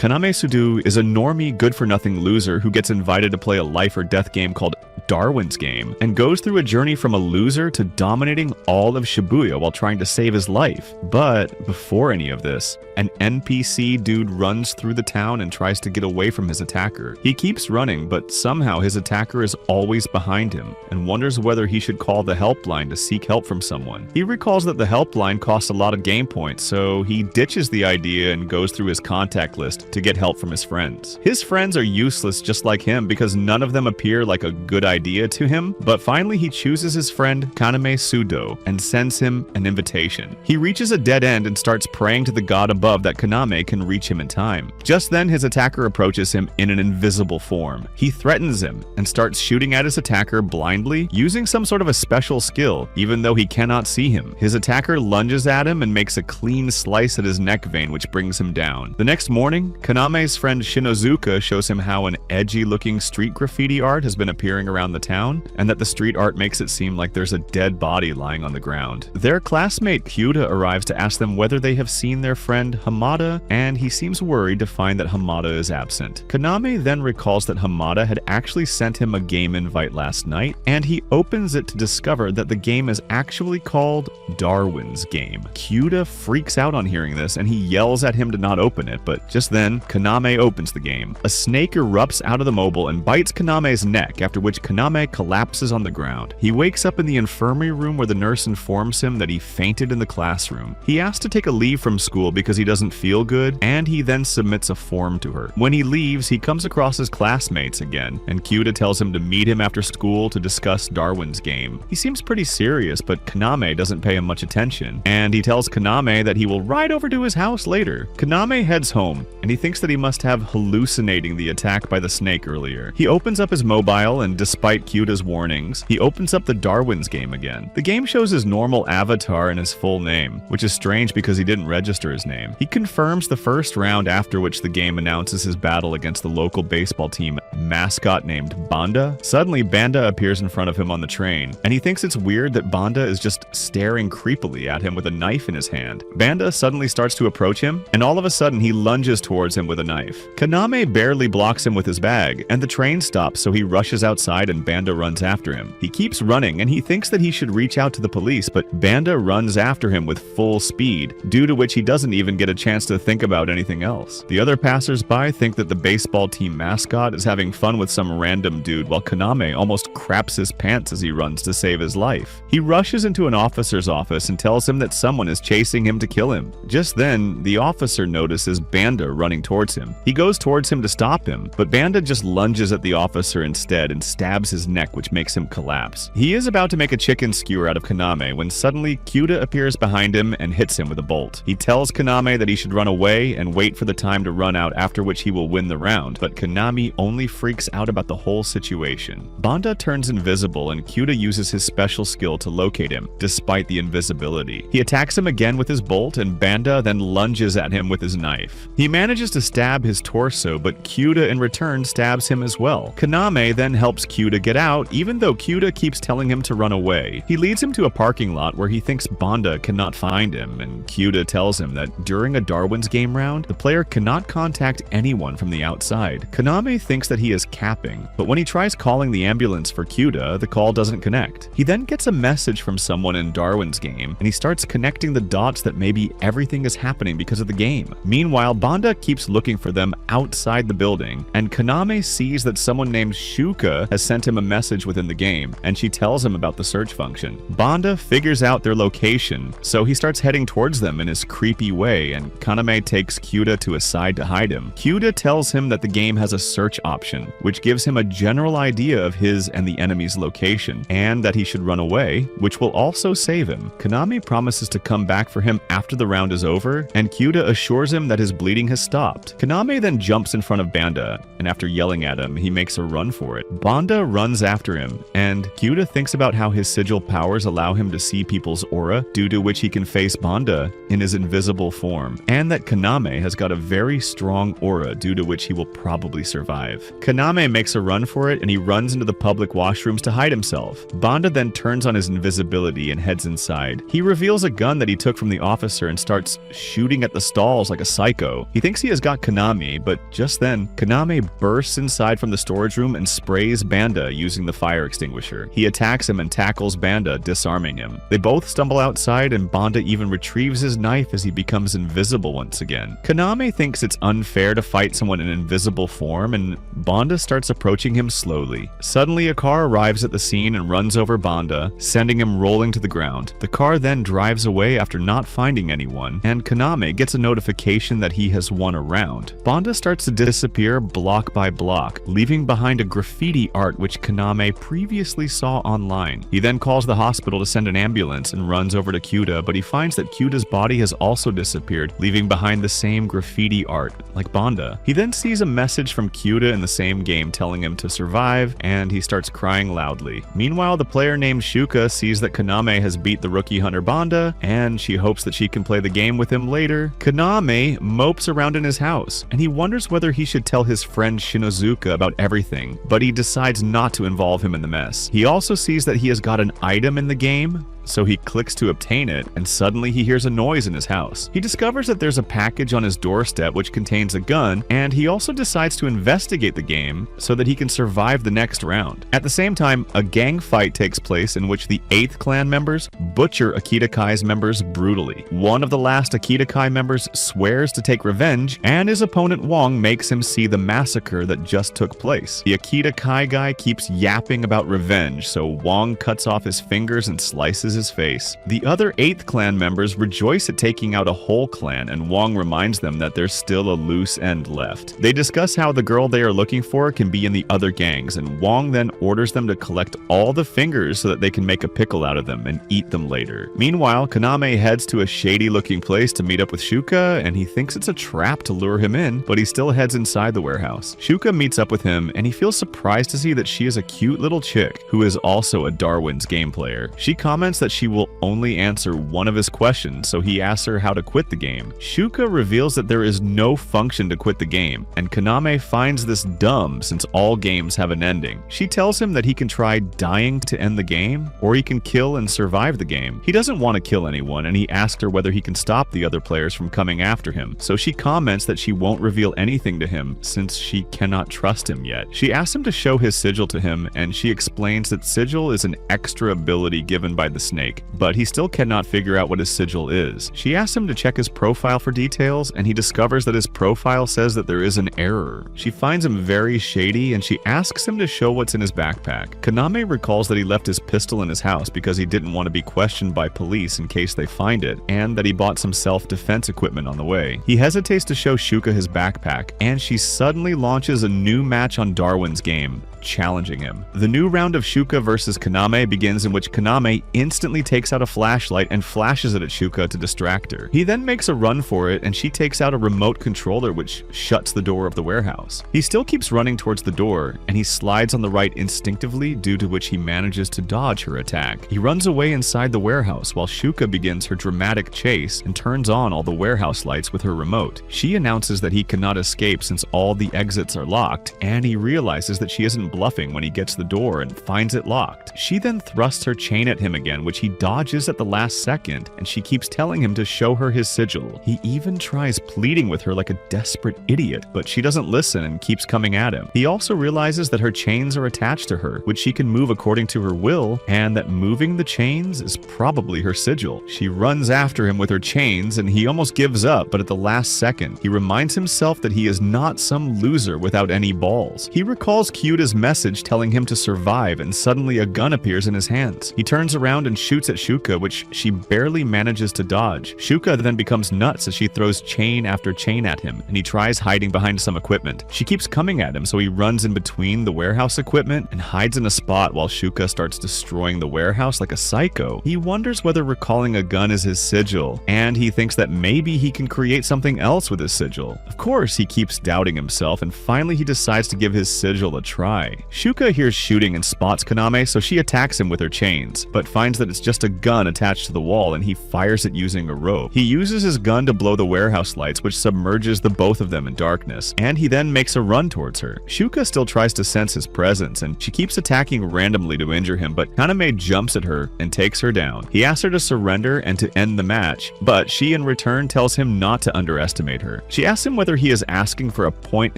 Kaname Sodue is a normie, good-for-nothing loser who gets invited to play a life-or-death game called Darwin's Game, and goes through a journey from a loser to dominating all of Shibuya while trying to save his life. But before any of this, an NPC dude runs through the town and tries to get away from his attacker. He keeps running, but somehow his attacker is always behind him, and wonders whether he should call the helpline to seek help from someone. He recalls that the helpline costs a lot of game points, so he ditches the idea and goes through his contact list to get help from his friends. His friends are useless just like him because none of them appear like a good idea to him, but finally he chooses his friend Kaname Sodue and sends him an invitation. He reaches a dead end and starts praying to the god above that Kaname can reach him in time. Just then his attacker approaches him in an invisible form. He threatens him and starts shooting at his attacker blindly using some sort of a special skill, even though he cannot see him. His attacker lunges at him and makes a clean slice at his neck vein, which brings him down. The next morning, Kaname's friend Shinozuka shows him how an edgy-looking street graffiti art has been appearing around the town, and that the street art makes it seem like there's a dead body lying on the ground. Their classmate Kyuta arrives to ask them whether they have seen their friend Hamada, and he seems worried to find that Hamada is absent. Kaname then recalls that Hamada had actually sent him a game invite last night, and he opens it to discover that the game is actually called Darwin's Game. Kyuta freaks out on hearing this, and he yells at him to not open it, but just then, Kaname opens the game. A snake erupts out of the mobile and bites Kaname's neck, after which Kaname collapses on the ground. He wakes up in the infirmary room where the nurse informs him that he fainted in the classroom. He asks to take a leave from school because he doesn't feel good, and he then submits a form to her. When he leaves, he comes across his classmates again, and Kyuta tells him to meet him after school to discuss Darwin's Game. He seems pretty serious, but Kaname doesn't pay him much attention, and he tells Kaname that he will ride over to his house later. Kaname heads home, and he thinks that he must have hallucinating the attack by the snake earlier. He opens up his mobile, and despite Kyuta's warnings, he opens up the Darwin's Game again. The game shows his normal avatar and his full name, which is strange because he didn't register his name. He confirms the first round, after which the game announces his battle against the local baseball team mascot named Banda. Suddenly, Banda appears in front of him on the train, and he thinks it's weird that Banda is just staring creepily at him with a knife in his hand. Banda suddenly starts to approach him, and all of a sudden he lunges towards him with a knife. Kaname barely blocks him with his bag, and the train stops, so he rushes outside and Banda runs after him. He keeps running, and he thinks that he should reach out to the police, but Banda runs after him with full speed, due to which he doesn't even get a chance to think about anything else. The other passers-by think that the baseball team mascot is having fun with some random dude, while Kaname almost craps his pants as he runs to save his life. He rushes into an officer's office and tells him that someone is chasing him to kill him. Just then, the officer notices Banda running towards him. He goes towards him to stop him, but Banda just lunges at the officer instead and stabs his neck, which makes him collapse. He is about to make a chicken skewer out of Kaname when suddenly Kyuta appears behind him and hits him with a bolt. He tells Kaname that he should run away and wait for the time to run out, after which he will win the round, but Kaname only freaks out about the whole situation. Banda turns invisible and Kyuta uses his special skill to locate him, despite the invisibility. He attacks him again with his bolt, and Banda then lunges at him with his knife. He manages to stab his torso, but Kyuta in return stabs him as well. Kaname then helps Kyuta get out, even though Kyuta keeps telling him to run away. He leads him to a parking lot where he thinks Banda cannot find him, and Kyuta tells him that during a Darwin's Game round, the player cannot contact anyone from the outside. Kaname thinks that he is capping, but when he tries calling the ambulance for Kyuta, the call doesn't connect. He then gets a message from someone in Darwin's Game, and he starts connecting the dots that maybe everything is happening because of the game. Meanwhile, Banda keeps looking for them outside the building, and Kaname sees that someone named Shuka has sent him a message within the game, and she tells him about the search function. Banda figures out their location, so he starts heading towards them in his creepy way, and Kaname takes Kyuta to a side to hide him. Kyuta tells him that the game has a search option, which gives him a general idea of his and the enemy's location, and that he should run away, which will also save him. Kaname promises to come back for him after the round is over, and Kyuta assures him that his bleeding has stopped. Kaname then jumps in front of Banda, and after yelling at him, he makes a run for it. Banda runs after him, and Kyuta thinks about how his sigil powers allow him to see people's aura, due to which he can face Banda in his invisible form, and that Kaname has got a very strong aura, due to which he will probably survive. Kaname makes a run for it, and he runs into the public washrooms to hide himself. Banda then turns on his invisibility and heads inside. He reveals a gun that he took from the officer and starts shooting at the stalls like a psycho. He thinks he has got Kaname, but just then, Kaname bursts inside from the storage room and sprays Banda using the fire extinguisher. He attacks him and tackles Banda, disarming him. They both stumble outside and Banda even retrieves his knife as he becomes invisible once again. Kaname thinks it's unfair to fight someone in invisible form, and Banda starts approaching him slowly. Suddenly, a car arrives at the scene and runs over Banda, sending him rolling to the ground. The car then drives away after not finding anyone, and Kaname gets a notification that he has won a round. Banda starts to disappear block by block, leaving behind a graffiti art which Kaname previously saw online. He then calls the hospital to send an ambulance and runs over to Kyuta, but he finds that Kyuta's body has also disappeared, leaving behind the same graffiti art, like Banda. He then sees a message from Kyuta in the same game telling him to survive, and he starts crying loudly. Meanwhile, the player named Shuka sees that Kaname has beat the rookie hunter Banda, and she hopes that she can play the game with him later. Kaname mopes around in his house, and he wonders whether he should tell his friend Shinozuka about everything, but he decides not to involve him in the mess. He also sees that he has got an item in the game, so he clicks to obtain it, and suddenly he hears a noise in his house. He discovers that there's a package on his doorstep which contains a gun, and he also decides to investigate the game so that he can survive the next round. At the same time, a gang fight takes place in which the 8th clan members butcher Akita Kai's members brutally. One of the last Akita Kai members swears to take revenge, and his opponent Wong makes him see the massacre that just took place. The Akita Kai guy keeps yapping about revenge, so Wong cuts off his fingers and slices his face. The other 8th clan members rejoice at taking out a whole clan, and Wong reminds them that there's still a loose end left. They discuss how the girl they are looking for can be in the other gangs, and Wong then orders them to collect all the fingers so that they can make a pickle out of them and eat them later. Meanwhile, Kaname heads to a shady-looking place to meet up with Shuka, and he thinks it's a trap to lure him in, but he still heads inside the warehouse. Shuka meets up with him, and he feels surprised to see that she is a cute little chick who is also a Darwin's game player. She comments that she will only answer one of his questions, so he asks her how to quit the game. Shuka reveals that there is no function to quit the game, and Kaname finds this dumb since all games have an ending. She tells him that he can try dying to end the game, or he can kill and survive the game. He doesn't want to kill anyone, and he asks her whether he can stop the other players from coming after him, so she comments that she won't reveal anything to him since she cannot trust him yet. She asks him to show his sigil to him, and she explains that sigil is an extra ability given by the snake, but he still cannot figure out what his sigil is. She asks him to check his profile for details, and he discovers that his profile says that there is an error. She finds him very shady, and she asks him to show what's in his backpack. Kaname recalls that he left his pistol in his house because he didn't want to be questioned by police in case they find it, and that he bought some self-defense equipment on the way. He hesitates to show Shuka his backpack, and she suddenly launches a new match on Darwin's game, challenging him. The new round of Shuka versus Kaname begins, in which Kaname instantly takes out a flashlight and flashes it at Shuka to distract her. He then makes a run for it, and she takes out a remote controller which shuts the door of the warehouse. He still keeps running towards the door, and he slides on the right instinctively, due to which he manages to dodge her attack. He runs away inside the warehouse while Shuka begins her dramatic chase and turns on all the warehouse lights with her remote. She announces that he cannot escape since all the exits are locked, and he realizes that she isn't bluffing when he gets to the door and finds it locked. She then thrusts her chain at him again, which he dodges at the last second, and she keeps telling him to show her his sigil. He even tries pleading with her like a desperate idiot, but she doesn't listen and keeps coming at him. He also realizes that her chains are attached to her, which she can move according to her will, and that moving the chains is probably her sigil. She runs after him with her chains, and he almost gives up, but at the last second, he reminds himself that he is not some loser without any balls. He recalls Kyuta's message telling him to survive, and suddenly a gun appears in his hands. He turns around and shoots at Shuka, which she barely manages to dodge. Shuka then becomes nuts as she throws chain after chain at him, and he tries hiding behind some equipment. She keeps coming at him, so he runs in between the warehouse equipment and hides in a spot while Shuka starts destroying the warehouse like a psycho. He wonders whether recalling a gun is his sigil, and he thinks that maybe he can create something else with his sigil. Of course, he keeps doubting himself, and finally he decides to give his sigil a try. nearby. Shuka hears shooting and spots Kaname, so she attacks him with her chains, but finds that it's just a gun attached to the wall and he fires it using a rope. He uses his gun to blow the warehouse lights, which submerges the both of them in darkness, and he then makes a run towards her. Shuka still tries to sense his presence, and she keeps attacking randomly to injure him, but Kaname jumps at her and takes her down. He asks her to surrender and to end the match, but she in return tells him not to underestimate her. She asks him whether he is asking for a point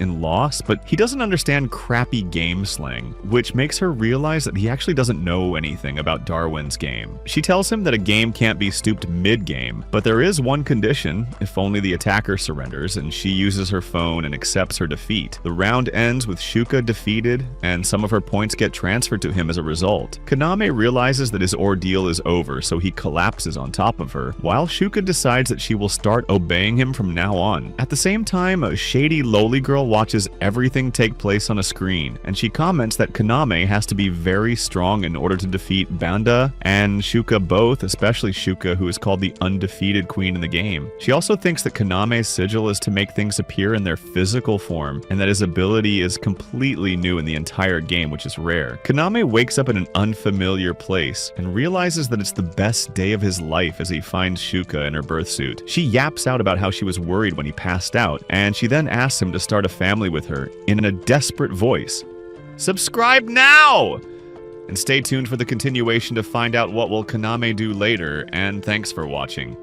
in loss, but he doesn't understand crappy game slang, which makes her realize that he actually doesn't know anything about Darwin's game. She tells him that a game can't be stooped mid-game, but there is one condition: if only the attacker surrenders, and she uses her phone and accepts her defeat. The round ends with Shuka defeated, and some of her points get transferred to him as a result. Kaname realizes that his ordeal is over, so he collapses on top of her, while Shuka decides that she will start obeying him from now on. At the same time, a shady lowly girl watches everything take place on a screen, and she comments that Kaname has to be very strong in order to defeat Banda and Shuka both, especially Shuka, who is called the undefeated queen in the game. She also thinks that Kaname's sigil is to make things appear in their physical form, and that his ability is completely new in the entire game, which is rare. Kaname wakes up in an unfamiliar place and realizes that it's the best day of his life as he finds Shuka in her birthsuit. She yaps out about how she was worried when he passed out, and she then asks him to start a family with her in a desperate voice. Subscribe now! And stay tuned for the continuation to find out what will Kaname do later, and thanks for watching.